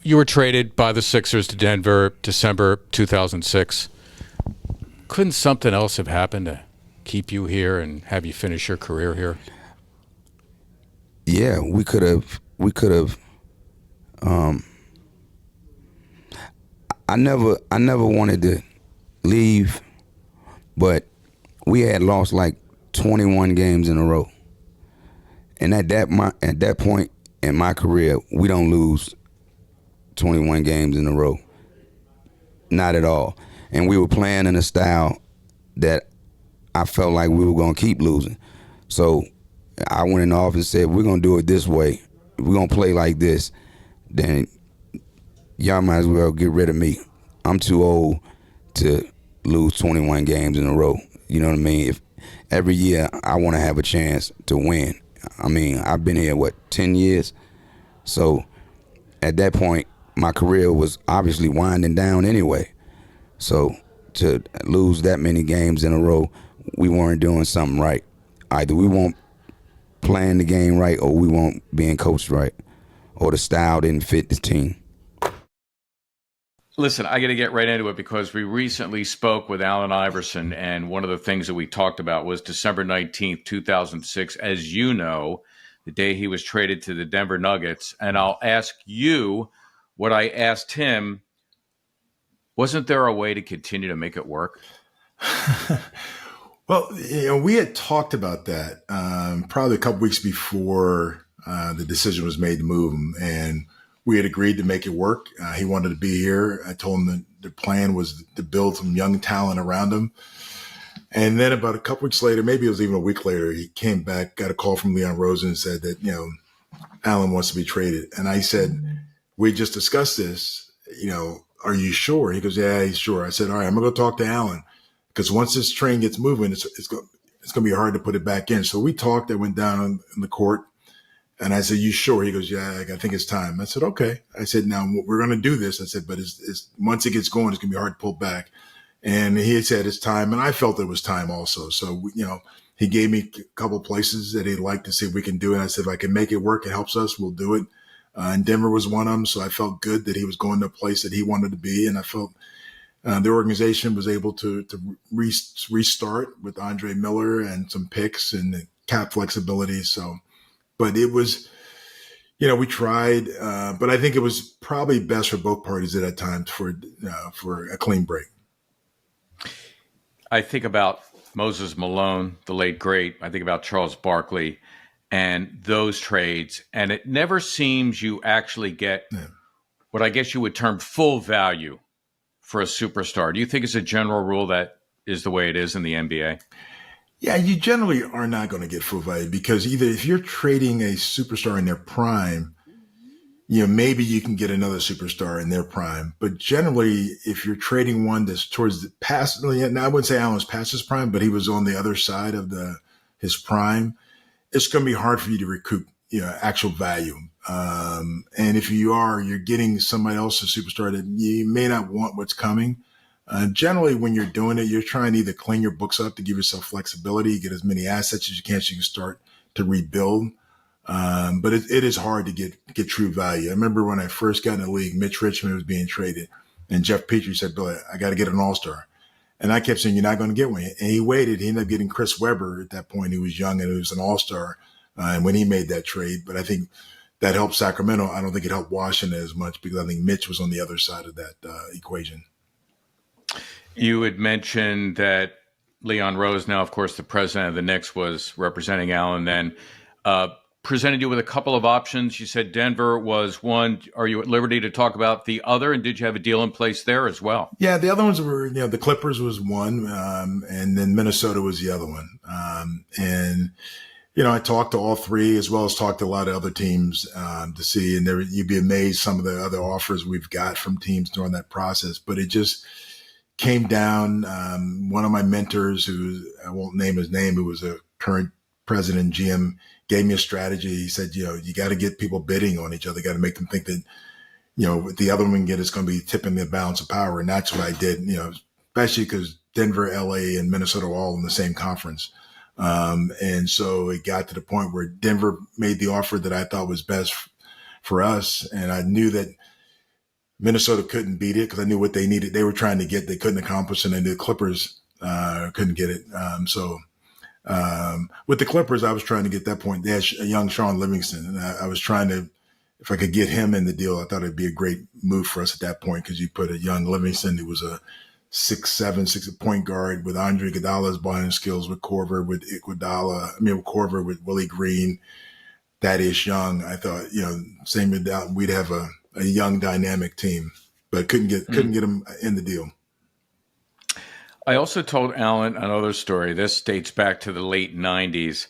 You were traded by the Sixers to Denver, December 2006. Couldn't something else have happened to keep you here and have you finish your career here? Yeah, we could have. I never wanted to leave, but we had lost like 21 games in a row, and at that point in my career, we don't lose 21 games in a row. Not at all. And we were playing in a style that I felt like we were going to keep losing. So I went in the office and said, we're going to do it this way. We're going to play like this. Then y'all might as well get rid of me. I'm too old to lose 21 games in a row. You know what I mean? If every year I want to have a chance to win. I mean, I've been here, 10 years? So at that point, my career was obviously winding down anyway. So to lose that many games in a row, we weren't doing something right. Either we weren't playing the game right, or we weren't being coached right, or the style didn't fit the team. Listen, I got to get right into it because we recently spoke with Allen Iverson, and one of the things that we talked about was December 19th, 2006, as you know, the day he was traded to the Denver Nuggets. And I'll ask you what I asked him. Wasn't there a way to continue to make it work? Well, we had talked about that probably a couple weeks before the decision was made to move him, and we had agreed to make it work. He wanted to be here. I told him that the plan was to build some young talent around him. And then about a couple weeks later, maybe it was even a week later, he came back, got a call from Leon Rosen and said that, Allen wants to be traded. And I said, we just discussed this, are you sure? He goes, yeah, he's sure. I said, all right, I'm going to go talk to Allen, because once this train gets moving, it's going to be hard to put it back in. So we talked. I went down in the court, and I said, you sure? He goes, yeah, I think it's time. I said, okay. I said, now we're going to do this. I said, but it's once it gets going, it's going to be hard to pull back. And he had said it's time, and I felt it was time also. So, he gave me a couple places that he'd like to see if we can do it. I said, if I can make it work, it helps us, we'll do it. And Denver was one of them, so I felt good that he was going to a place that he wanted to be, and I felt the organization was able to restart with Andre Miller and some picks and cap flexibility. So, but it was, we tried, but I think it was probably best for both parties at that time for a clean break. I think about Moses Malone, the late great. I think about Charles Barkley and those trades. And it never seems you actually get what I guess you would term full value for a superstar. Do you think it's a general rule that is the way it is in the NBA? Yeah, you generally are not going to get full value, because either if you're trading a superstar in their prime, maybe you can get another superstar in their prime. But generally, if you're trading one that's towards the past, and I wouldn't say Allen was past his prime, but he was on the other side of his prime, it's going to be hard for you to recoup, actual value. And if you're getting somebody else's superstar that you may not want what's coming. Generally, when you're doing it, you're trying to either clean your books up to give yourself flexibility, get as many assets as you can so you can start to rebuild. But it is hard to get true value. I remember when I first got in the league, Mitch Richmond was being traded, and Jeff Petrie said, Bill, I got to get an all-star. And I kept saying, you're not going to get one. And he waited. He ended up getting Chris Webber at that point. He was young and he was an all-star and when he made that trade. But I think that helped Sacramento. I don't think it helped Washington as much, because I think Mitch was on the other side of that equation. You had mentioned that Leon Rose, now, of course, the president of the Knicks, was representing Allen then, presented you with a couple of options. You said Denver was one. Are you at liberty to talk about the other? And did you have a deal in place there as well? Yeah, the other ones were, the Clippers was one, and then Minnesota was the other one. And I talked to all three as well as talked to a lot of other teams to see, and you'd be amazed some of the other offers we've got from teams during that process. But it just came down. One of my mentors, who I won't name his name, who was a current president, GM, gave me a strategy. He said, you got to get people bidding on each other. You got to make them think that, the other one can get is going to be tipping the balance of power. And that's what I did, especially because Denver, LA, and Minnesota were all in the same conference. And so it got to the point where Denver made the offer that I thought was best for us. And I knew that Minnesota couldn't beat it because I knew what they needed. They were trying to get, they couldn't accomplish, and I knew the Clippers couldn't get it. With the Clippers, I was trying to get that point. They had a young Sean Livingston, and I was trying to, if I could get him in the deal, I thought it'd be a great move for us at that point, because you put a young Livingston who was a 6'7" point guard with Andre Iguodala's buying skills, with Korver, with Willie Green, Thaddeus Young. I thought, same with that, we'd have a young dynamic team, but couldn't get him in the deal. I also told Allen another story. This dates back to the late 90s.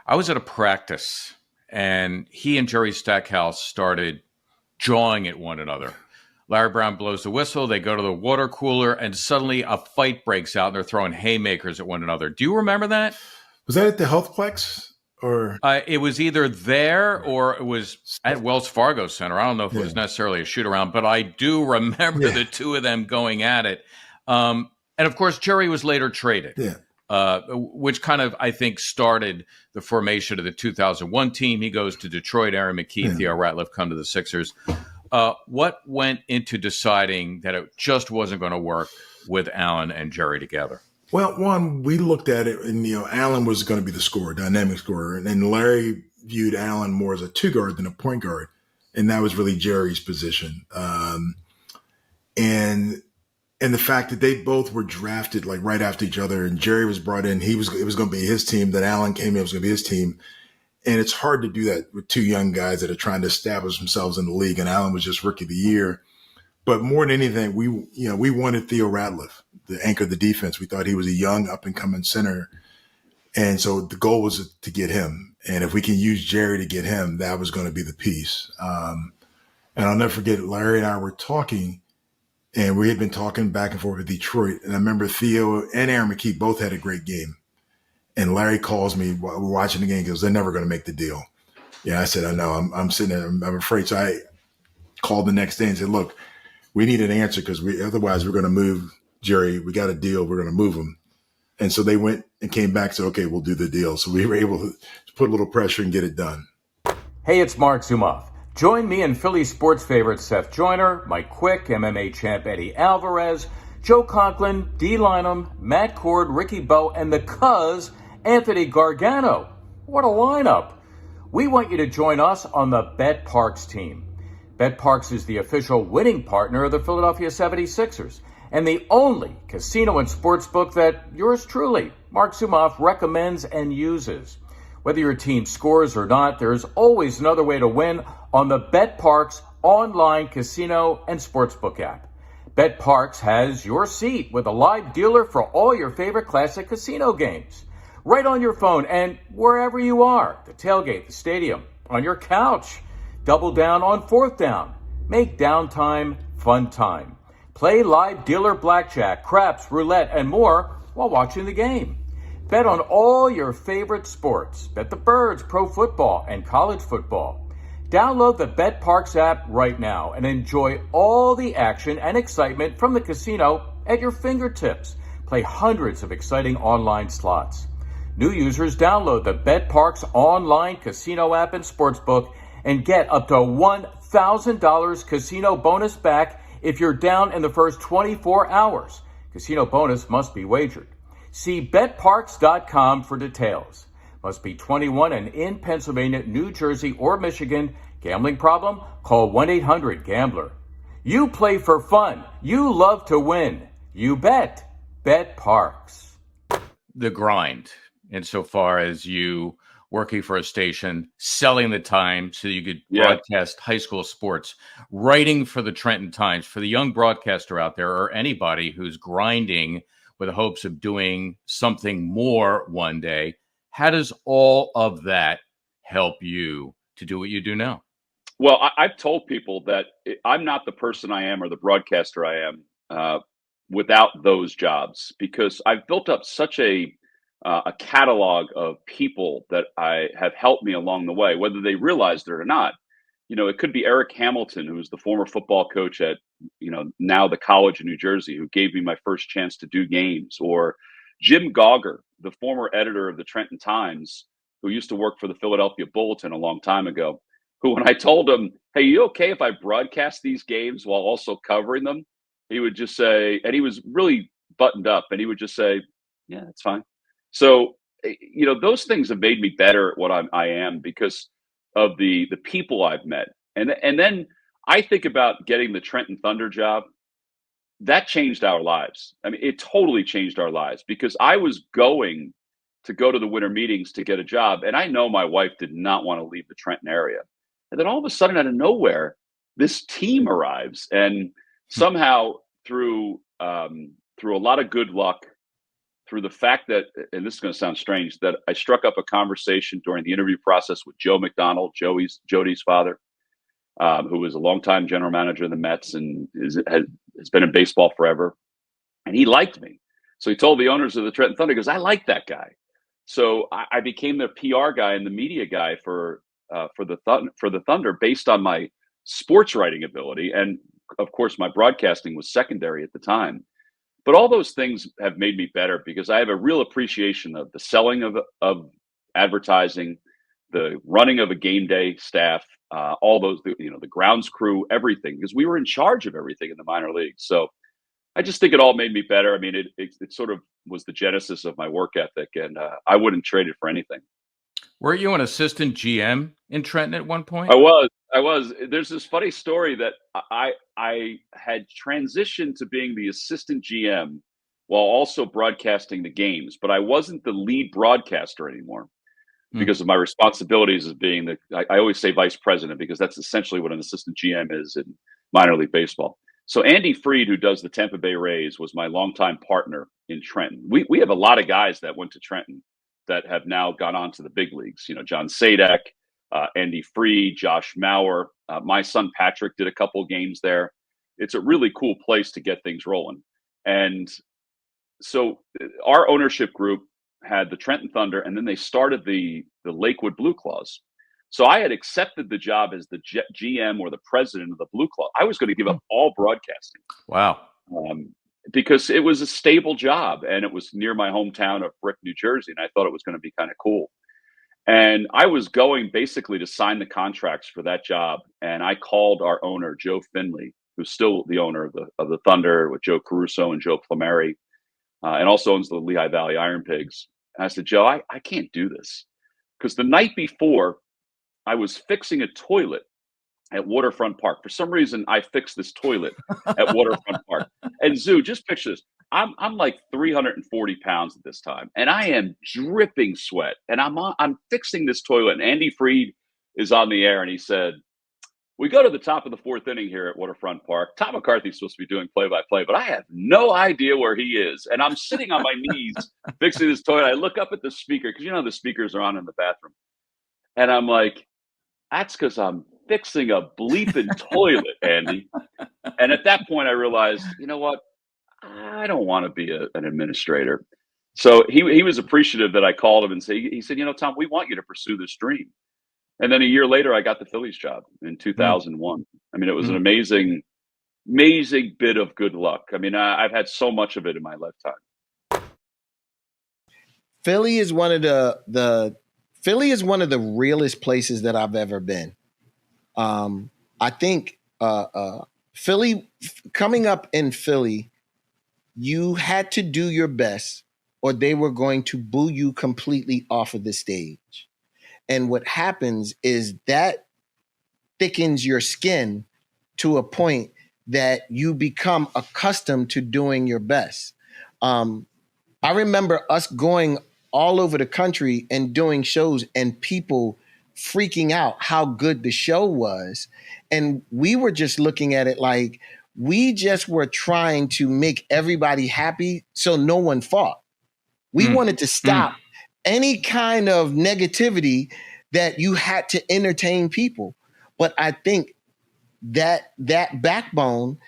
I was at a practice, and he and Jerry Stackhouse started jawing at one another. Larry Brown blows the whistle. They go to the water cooler, and suddenly a fight breaks out, and they're throwing haymakers at one another. Do you remember that? Was that at the Healthplex? Or it was either there or it was at Wells Fargo Center. I don't know if it was necessarily a shoot around, but I do remember the two of them going at it. And of course, Jerry was later traded, which kind of, I think, started the formation of the 2001 team. He goes to Detroit. Aaron McKee, Theo Ratliff come to the Sixers. What went into deciding that it just wasn't going to work with Allen and Jerry together? Well, one, we looked at it, and Allen was going to be the scorer, dynamic scorer, and then Larry viewed Allen more as a two guard than a point guard, and that was really Jerry's position. And the fact that they both were drafted like right after each other, and Jerry was brought in, it was going to be his team. Then Allen came in, it was going to be his team, and it's hard to do that with two young guys that are trying to establish themselves in the league. And Allen was just rookie of the year. But more than anything, we wanted Theo Ratliff, the anchor of the defense. We thought he was a young up-and-coming center. And so the goal was to get him. And if we can use Jerry to get him, that was going to be the piece. And I'll never forget, Larry and I were talking, and we had been talking back and forth with Detroit. And I remember Theo and Aaron McKee both had a great game. And Larry calls me while we're watching the game. He goes, they're never going to make the deal. Yeah, I said, I know. I'm sitting there. I'm afraid. So I called the next day and said, look, we need an answer, because otherwise we're going to move Jerry. We got a deal. We're going to move him. And so they went and came back and said, okay, we'll do the deal. So we were able to put a little pressure and get it done. Hey, it's Marc Zumoff. Join me and Philly sports favorite Seth Joyner, Mike Quick, MMA champ Eddie Alvarez, Joe Conklin, Dee Lynam, Matt Cord, Ricky Bowe, and the Cuz, Anthony Gargano. What a lineup. We want you to join us on the Bet Parks team. Bet Parks is the official winning partner of the Philadelphia 76ers and the only casino and sports book that yours truly, Marc Zumoff, recommends and uses. Whether your team scores or not, there's always another way to win on the Bet Parks online casino and sportsbook app. Bet Parks has your seat with a live dealer for all your favorite classic casino games. Right on your phone and wherever you are, the tailgate, the stadium, on your couch. Double down on fourth down. Make downtime fun time. Play live dealer blackjack, craps, roulette, and more while watching the game. Bet on all your favorite sports. Bet the Birds, pro football, and college football. Download the Bet Parks app right now and enjoy all the action and excitement from the casino at your fingertips. Play hundreds of exciting online slots. New users download the Bet Parks online casino app and sportsbook and get up to $1,000 casino bonus back if you're down in the first 24 hours. Casino bonus must be wagered. See betparks.com for details. Must be 21 and in Pennsylvania, New Jersey, or Michigan. Gambling problem? Call 1-800-GAMBLER. You play for fun. You love to win. You bet. Bet Parks. The grind, insofar as you working for a station, selling the time so you could broadcast high school sports, writing for the Trenton Times, for the young broadcaster out there or anybody who's grinding with the hopes of doing something more one day. How does all of that help you to do what you do now? Well, I've told people that I'm not the person I am or the broadcaster I am without those jobs, because I've built up such a catalog of people that I have helped me along the way, whether they realized it or not. It could be Eric Hamilton, who was the former football coach at, now the college in New Jersey, who gave me my first chance to do games, or Jim Gauger, the former editor of the Trenton Times, who used to work for the Philadelphia Bulletin a long time ago, who, when I told him, "Hey, you okay if I broadcast these games while also covering them?" He would just say, and he was really buttoned up, and he would just say, "Yeah, that's fine." So, those things have made me better at what I am because of the people I've met. And then I think about getting the Trenton Thunder job. That changed our lives. I mean, it totally changed our lives, because I was going to go to the winter meetings to get a job, and I know my wife did not want to leave the Trenton area. And then all of a sudden, out of nowhere, this team arrives, and somehow through a lot of good luck, through the fact that, and this is going to sound strange, that I struck up a conversation during the interview process with Joe McDonald, Jody's father, who was a longtime general manager of the Mets and has been in baseball forever, and he liked me. So he told the owners of the Trenton Thunder, because I like that guy. So I became the PR guy and the media guy for the Thunder, based on my sports writing ability, and of course my broadcasting was secondary at the time. But all those things have made me better, because I have a real appreciation of the selling of advertising, the running of a game day staff, all those, the grounds crew, everything, because we were in charge of everything in the minor leagues. So I just think it all made me better. I mean, it sort of was the genesis of my work ethic, and I wouldn't trade it for anything. Were you an assistant GM in Trenton at one point? I was. There's this funny story that I had transitioned to being the assistant GM while also broadcasting the games, but I wasn't the lead broadcaster anymore because of my responsibilities as being I always say vice president, because that's essentially what an assistant GM is in minor league baseball. So Andy Freed, who does the Tampa Bay Rays, was my longtime partner in Trenton. We have a lot of guys that went to Trenton that have now gone on to the big leagues. John Sadek, Andy Freed, Josh Mauer. My son Patrick did a couple games there. It's a really cool place to get things rolling. And so our ownership group had the Trenton Thunder, and then they started the Lakewood Blue Claws. So I had accepted the job as the GM or the president of the Blue Claw. I was going to give up all broadcasting. Wow. Because it was a stable job, and it was near my hometown of Brick, New Jersey, and I thought it was going to be kind of cool. And I was going basically to sign the contracts for that job, and I called our owner, Joe Finley, who's still the owner of the Thunder, with Joe Caruso and Joe Plumeri, and also owns the Lehigh Valley Iron Pigs. And I said, Joe, I can't do this, because the night before I was fixing a toilet at Waterfront Park. For some reason, I fixed this toilet at Waterfront Park. And Zoo, just picture this. I'm like 340 pounds at this time, and I am dripping sweat. And I'm fixing this toilet. And Andy Freed is on the air, and he said, "We go to the top of the fourth inning here at Waterfront Park. Tom McCarthy's supposed to be doing play-by-play, but I have no idea where he is. And I'm sitting on my knees fixing this toilet. I look up at the speaker, because the speakers are on in the bathroom, and I'm like, that's because I'm fixing a bleeping toilet, Andy." And at that point, I realized, you know what? I don't want to be an administrator. So he was appreciative that I called him and he said, Tom, we want you to pursue this dream. And then a year later, I got the Phillies job in 2001. I mean, it was an amazing bit of good luck. I mean, I've had so much of it in my lifetime. Philly is one of the realest places that I've ever been. I think Philly, coming up in Philly, you had to do your best or they were going to boo you completely off of the stage. And what happens is that thickens your skin to a point that you become accustomed to doing your best. I remember us going all over the country and doing shows and people freaking out how good the show was. And we were just looking at it like we just were trying to make everybody happy so no one fought. We wanted to stop any kind of negativity that you had to entertain people. But I think that backbone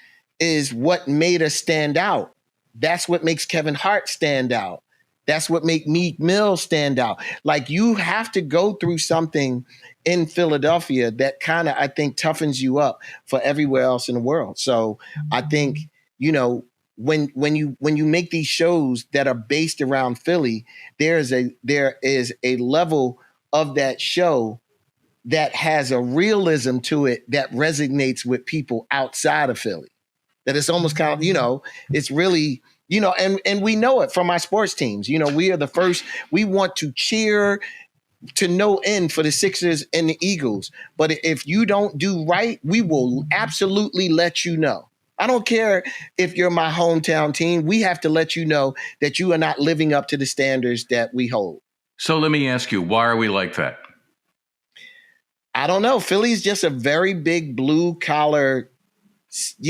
is what made us stand out. That's what makes Kevin Hart stand out. That's what make Meek Mill stand out. Like, you have to go through something in Philadelphia that kind of, I think, toughens you up for everywhere else in the world. So I think, when you make these shows that are based around Philly, there is a level of that show that has a realism to it that resonates with people outside of Philly. That it's almost kind of, it's really, and we know it from our sports teams. We are the first. We want to cheer to no end for the Sixers and the Eagles. But if you don't do right, we will absolutely let you know. I don't care if you're my hometown team. We have to let you know that you are not living up to the standards that we hold. So let me ask you, why are we like that? I don't know. Philly's just a very big blue collar,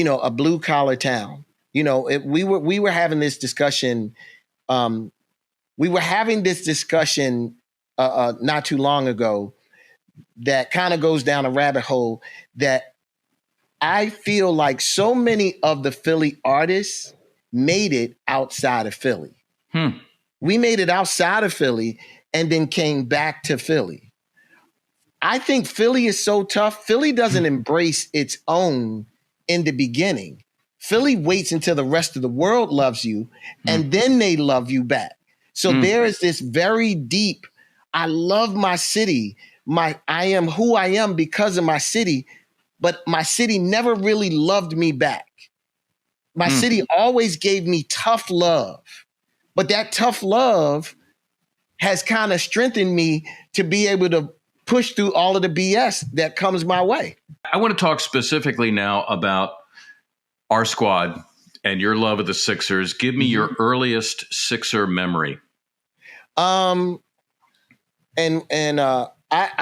a blue collar town. We were having this discussion. We were having this discussion not too long ago that kind of goes down a rabbit hole that I feel like so many of the Philly artists made it outside of Philly. We made it outside of Philly and then came back to Philly. I think Philly is so tough. Philly doesn't embrace its own in the beginning. Philly waits until the rest of the world loves you, and then they love you back. So there is this very deep, I love my city. I am who I am because of my city, but my city never really loved me back. My city always gave me tough love, but that tough love has kind of strengthened me to be able to push through all of the BS that comes my way. I want to talk specifically now about our squad and your love of the Sixers. Give me your earliest Sixer memory. I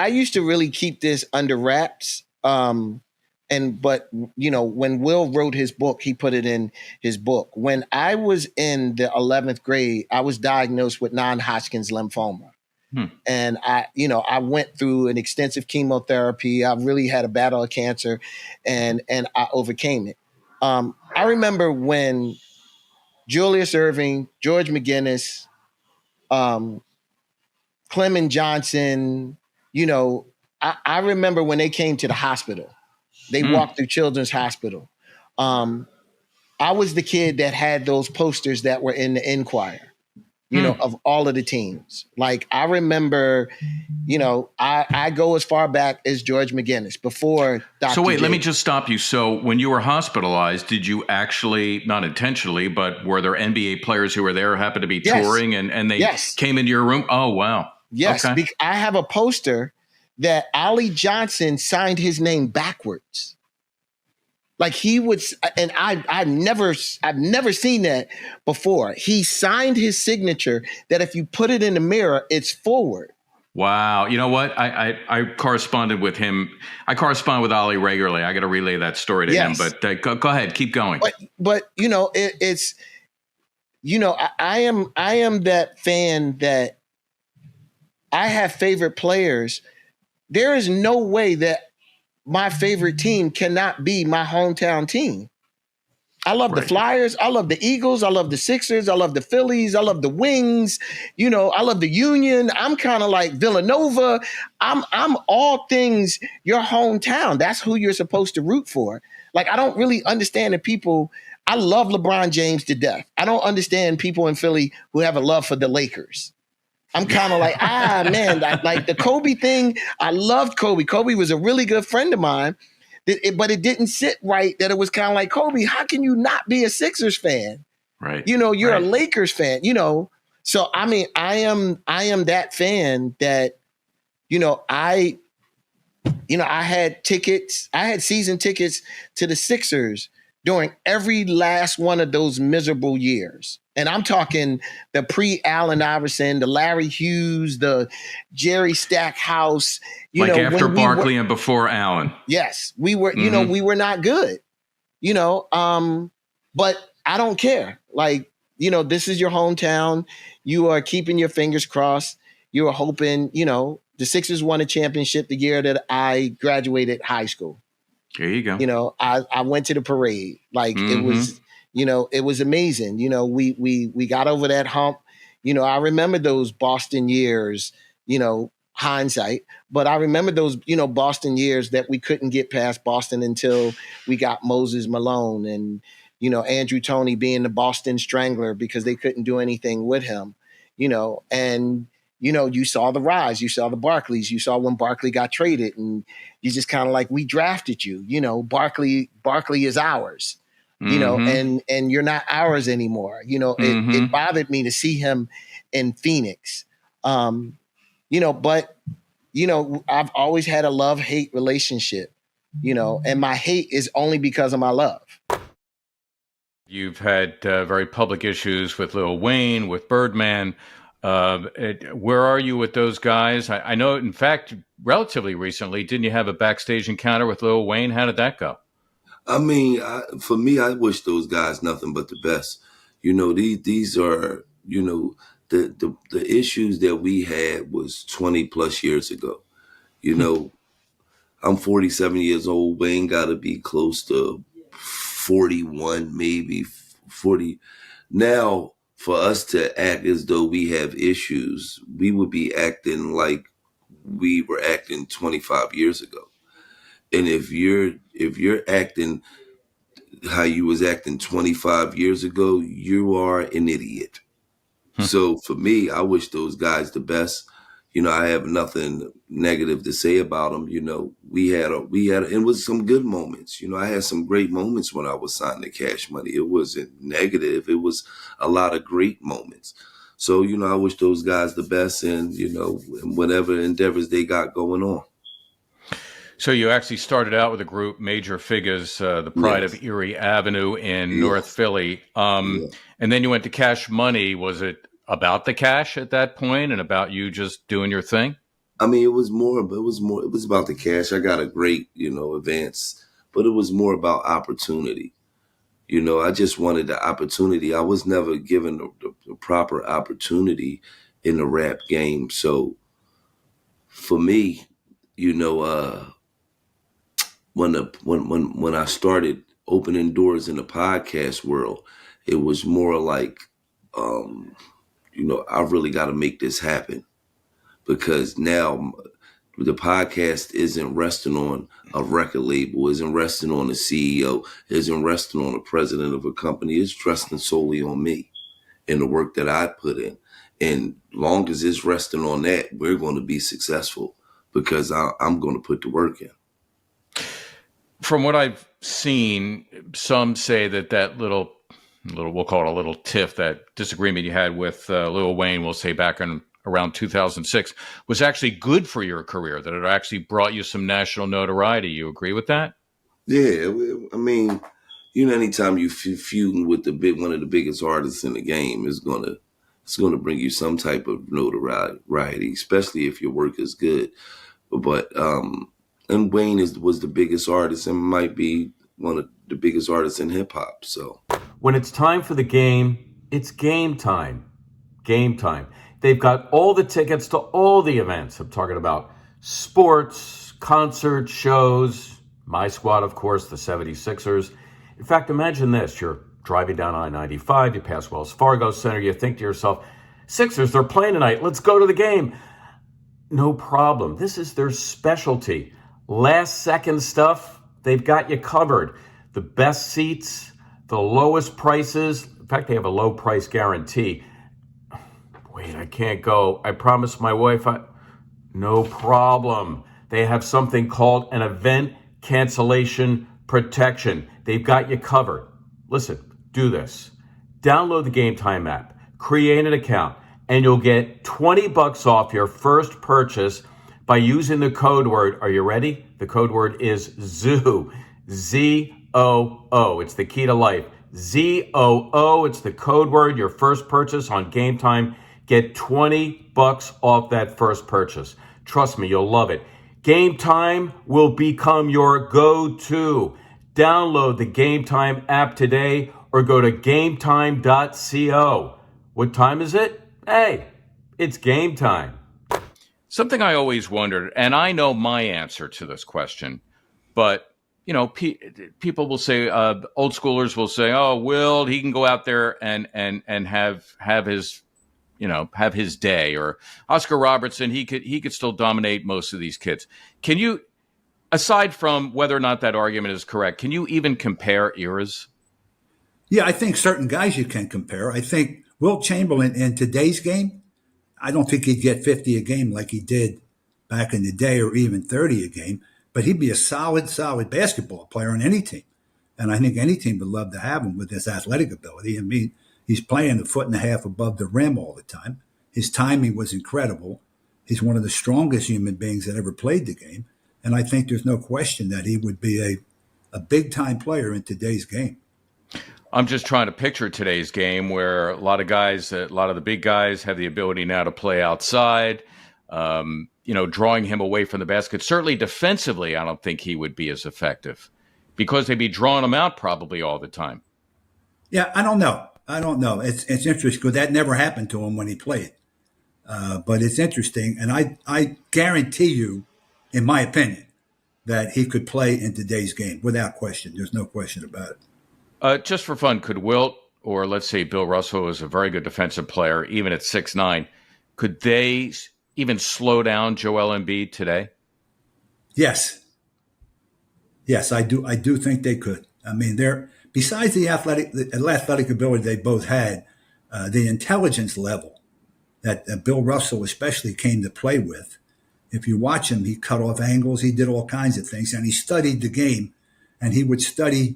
used to really keep this under wraps. But when Will wrote his book, he put it in his book. When I was in the 11th grade, I was diagnosed with non-Hodgkin's lymphoma. And I went through an extensive chemotherapy. I really had a battle of cancer, and I overcame it. I remember when Julius Erving, George McGinnis, Clement Johnson, I remember when they came to the hospital. They walked through Children's Hospital. I was the kid that had those posters that were in the Enquirer, of all of the teams. Like, I remember, I go as far back as George McGinnis before Dr. So wait, J. let me just stop you. So when you were hospitalized, did you actually, not intentionally, but were there NBA players who were there, happened to be touring, and they came into your room? Oh, wow. Yes, okay. I have a poster that Ollie Johnson signed his name backwards. Like, he would, and I've never seen that before. He signed his signature that if you put it in the mirror, it's forward. Wow. You know what? I corresponded with him. I correspond with Ollie regularly. I got to relay that story to him, but go ahead. Keep going. But I am that fan that I have favorite players. There is no way that my favorite team cannot be my hometown team. I love the Flyers. I love the Eagles. I love the Sixers. I love the Phillies. I love the Wings. I love the Union. I'm kind of like Villanova. I'm all things your hometown. That's who you're supposed to root for. Like, I don't really understand the people. I love LeBron James to death. I don't understand people in Philly who have a love for the Lakers. I'm kind of like, man, like the Kobe thing. I loved Kobe. Kobe was a really good friend of mine, but it didn't sit right that it was kind of like, Kobe, how can you not be a Sixers fan? Right. You're a Lakers fan, So, I mean, I am that fan that, I had tickets. I had season tickets to the Sixers during every last one of those miserable years. And I'm talking the pre-Allen Iverson, the Larry Hughes, the Jerry Stackhouse. After Barkley and before Allen. Yes, we were. We were not good. But I don't care. Like, this is your hometown. You are keeping your fingers crossed. you were hoping, the Sixers won a championship the year that I graduated high school. There you go. I went to the parade. Like it was, it was amazing. We got over that hump. I remember those Boston years, hindsight, but I remember those, Boston years that we couldn't get past Boston until we got Moses Malone and, Andrew Toney being the Boston Strangler because they couldn't do anything with him, and you saw the rise, you saw the Barkleys, you saw when Barkley got traded, and you just kind of like, we drafted you, Barkley is ours, and you're not ours anymore. It bothered me to see him in Phoenix. But I've always had a love-hate relationship, and my hate is only because of my love. You've had very public issues with Lil Wayne, with Birdman. Where are you with those guys? I know, in fact, relatively recently, didn't you have a backstage encounter with Lil Wayne? How did that go? I mean, for me, I wish those guys nothing but the best. These are, the issues that we had was 20 plus years ago. I'm 47 years old. Wayne got to be close to 41, maybe 40. Now, for us to act as though we have issues, we would be acting like we were acting 25 years ago. And if you're acting how you was acting 25 years ago, you are an idiot. So for me, I wish those guys the best. I have nothing negative to say about them. We had it was some good moments. I had some great moments when I was signing the Cash Money. It wasn't negative. It was a lot of great moments. So, I wish those guys the best and, whatever endeavors they got going on. So you actually started out with a group, Major Figures, the Pride of Erie Avenue in North Philly. And then you went to Cash Money. Was it about the cash at that point and about you just doing your thing? I mean, it was about the cash. I got a great, advance, but it was more about opportunity. I just wanted the opportunity. I was never given the proper opportunity in the rap game. So for me, when I started opening doors in the podcast world, it was more like, I really got to make this happen because now the podcast isn't resting on a record label, isn't resting on a CEO, isn't resting on a president of a company. It's resting solely on me and the work that I put in. And long as it's resting on that, we're going to be successful because I'm going to put the work in. From what I've seen, some say that little, we'll call it a little tiff, that disagreement you had with Lil Wayne, we'll say back in around 2006, was actually good for your career, that it actually brought you some national notoriety. You agree with that? Yeah, I mean, anytime you feuding with one of the biggest artists in the game, it's gonna bring you some type of notoriety, especially if your work is good. But and Wayne was the biggest artist and might be one of the biggest artists in hip hop. So when it's time for the game, it's game time. Game time. They've got all the tickets to all the events. I'm talking about sports, concerts, shows. My squad, of course, the 76ers. In fact, imagine this. You're driving down I-95, you pass Wells Fargo Center, you think to yourself, Sixers, they're playing tonight. Let's go to the game. No problem. This is their specialty. Last second stuff, they've got you covered. The best seats, the lowest prices. In fact, they have a low price guarantee. Wait, I can't go. I promised my wife No problem. They have something called an event cancellation protection. They've got you covered. Listen, do this. Download the Game Time app, create an account, and you'll get $20 off your first purchase by using the code word. Are you ready? The code word is ZOO. Z-O-O. It's the key to life. Z-O-O. It's the code word. Your first purchase on Game Time. Get $20 off that first purchase. Trust me, you'll love it. Game Time will become your go-to. Download the Game Time app today or go to gametime.co. What time is it? Hey, it's game time. Something I always wondered, and I know my answer to this question, but people will say, old schoolers will say, "Oh, Will, he can go out there and have his, have his day," or Oscar Robertson, he could still dominate most of these kids. Can you, aside from whether or not that argument is correct, can you even compare eras? Yeah, I think certain guys you can compare. I think Wilt Chamberlain in today's game, I don't think he'd get 50 a game like he did back in the day, or even 30 a game, but he'd be a solid basketball player on any team. And I think any team would love to have him with his athletic ability. I mean, he's playing a foot and a half above the rim all the time. His timing was incredible. He's one of the strongest human beings that ever played the game. And I think there's no question that he would be a big-time player in today's game. I'm just trying to picture today's game where a lot of the big guys have the ability now to play outside, drawing him away from the basket. Certainly defensively, I don't think he would be as effective because they'd be drawing him out probably all the time. Yeah, I don't know. It's interesting because that never happened to him when he played. But it's interesting. And I guarantee you, in my opinion, that he could play in today's game without question. There's no question about it. Just for fun, could Wilt, or let's say Bill Russell is a very good defensive player, even at 6'9", could they even slow down Joel Embiid today? Yes, I do. I do think they could. I mean, besides the athletic ability they both had, the intelligence level that Bill Russell especially came to play with. If you watch him, he cut off angles, he did all kinds of things, and he studied the game, and he would study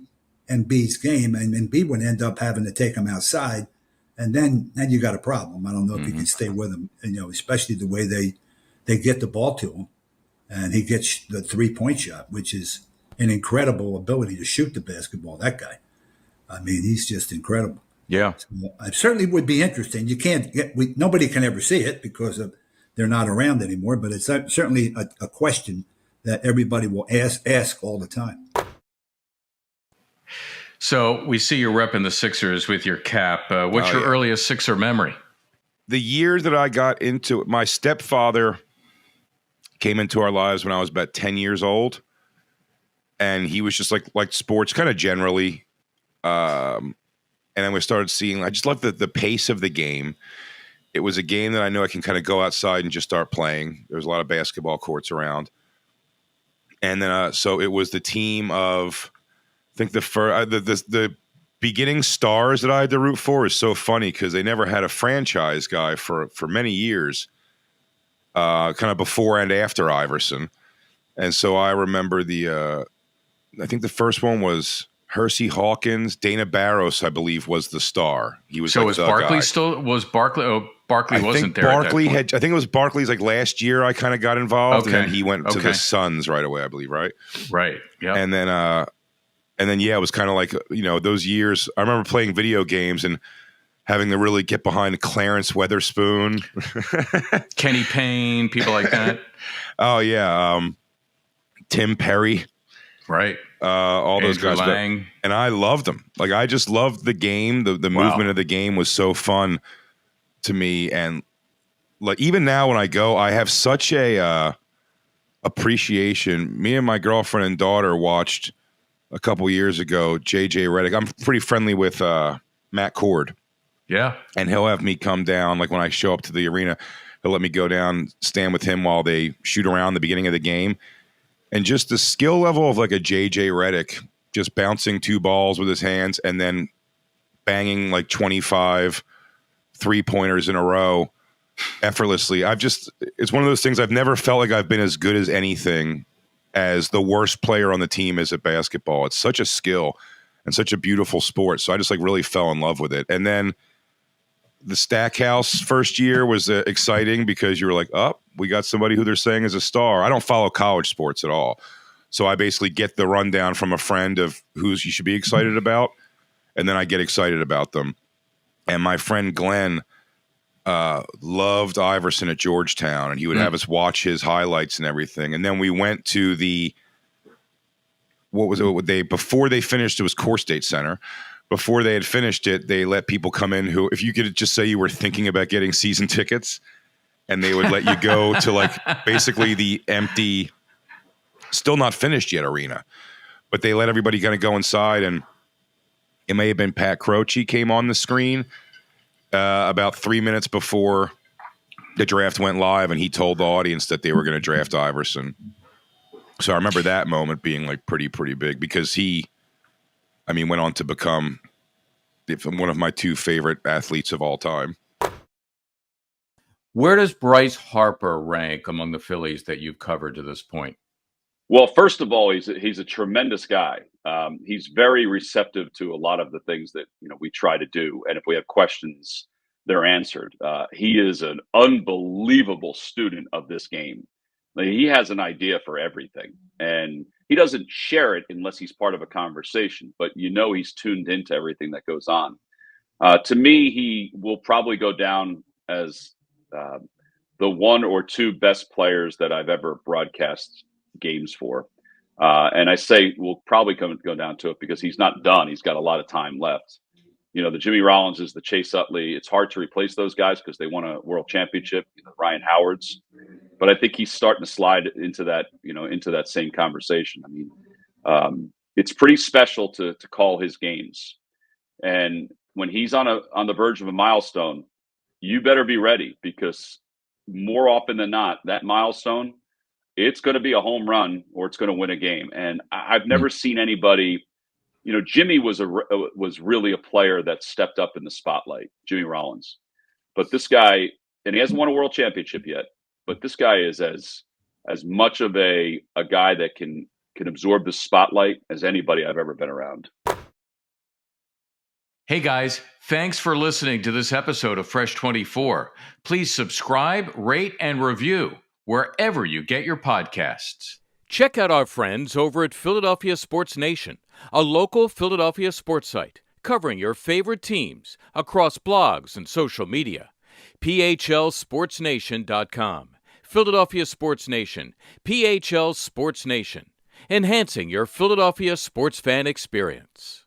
Embiid's game, and Embiid would end up having to take him outside, and then you got a problem. I don't know if you can stay with him, especially the way they get the ball to him, and he gets the 3-point shot, which is an incredible ability to shoot the basketball. That guy, I mean, he's just incredible. Yeah, so it certainly would be interesting. Nobody can ever see it because they're not around anymore, but it's certainly a question that everybody will ask all the time. So we see you're repping the Sixers with your cap. What's your earliest Sixer memory? The year that I got into it, my stepfather came into our lives when I was about 10 years old. And he was just like sports kind of generally. And then we started seeing, I just loved the pace of the game. It was a game that I know I can kind of go outside and just start playing. There was a lot of basketball courts around. And then, so it was the team of, I think the beginning stars that I had to root for is so funny because they never had a franchise guy for many years, kind of before and after Iverson. And so I remember I think the first one was Hersey Hawkins. Dana Barros, I believe, was the star. He was. So was Barkley still? Was Barkley? Oh, Barkley wasn't there. Barkley had. I think it was Barkley's last year. I kind of got involved, and then he went to the Suns right away. I believe, right? Right. Yeah. And then it was kind of like those years. I remember playing video games and having to really get behind Clarence Weatherspoon, Kenny Payne, people like that. Oh yeah, Tim Perry. Right. All those Andrew guys. Lang. And I loved them. Like, I just loved the game. The movement of the game was so fun to me. And like, even now when I go, I have such a appreciation. Me and my girlfriend and daughter watched a couple years ago, JJ Redick. I'm pretty friendly with Matt Cord. Yeah. And he'll have me come down. Like, when I show up to the arena, he'll let me go down, stand with him while they shoot around the beginning of the game. And just the skill level of like a JJ Redick, just bouncing 2 balls with his hands and then banging like 25 3-pointers in a row effortlessly. It's one of those things I've never felt like I've been as good as anything as the worst player on the team is at basketball. It's such a skill and such a beautiful sport. So I just like really fell in love with it. And then the Stackhouse first year was exciting because you were like, we got somebody who they're saying is a star. I don't follow college sports at all. So I basically get the rundown from a friend of who's you should be excited about, and then I get excited about them. And my friend Glenn loved Iverson at Georgetown, and he would have us watch his highlights and everything. And then we went to before they finished, it was Core State Center. Before they had finished it, they let people come in who, if you could just say you were thinking about getting season tickets, and they would let you go to like basically the empty, still not finished yet arena. But they let everybody kind of go inside, and it may have been Pat Croce came on the screen about 3 minutes before the draft went live, and he told the audience that they were going to draft Iverson. So I remember that moment being like pretty big, because he, I mean, went on to become one of my two favorite athletes of all time. Where does Bryce Harper rank among the Phillies that you've covered to this point? Well, first of all, he's a tremendous guy. He's very receptive to a lot of the things that we try to do, and if we have questions, they're answered. He is an unbelievable student of this game. Like, he has an idea for everything, and he doesn't share it unless he's part of a conversation. But he's tuned into everything that goes on. To me, he will probably go down as the one or two best players that I've ever broadcast games for. And I say we'll probably go down to it because he's not done. He's got a lot of time left. The Jimmy Rollinses, the Chase Utley, it's hard to replace those guys because they won a world championship, Ryan Howard's. But I think he's starting to slide into that same conversation. I mean, it's pretty special to call his games. And when he's on the verge of a milestone, you better be ready, because more often than not, that milestone, it's going to be a home run or it's going to win a game. And I've never seen anybody, Jimmy was really a player that stepped up in the spotlight, Jimmy Rollins. But this guy, and he hasn't won a world championship yet, but this guy is as much of a guy that can absorb the spotlight as anybody I've ever been around. Hey guys, thanks for listening to this episode of Fresh 24. Please subscribe, rate, and review wherever you get your podcasts. Check out our friends over at Philadelphia Sports Nation, a local Philadelphia sports site covering your favorite teams across blogs and social media. PHLSportsNation.com. Philadelphia Sports Nation, PHL Sports Nation, enhancing your Philadelphia sports fan experience.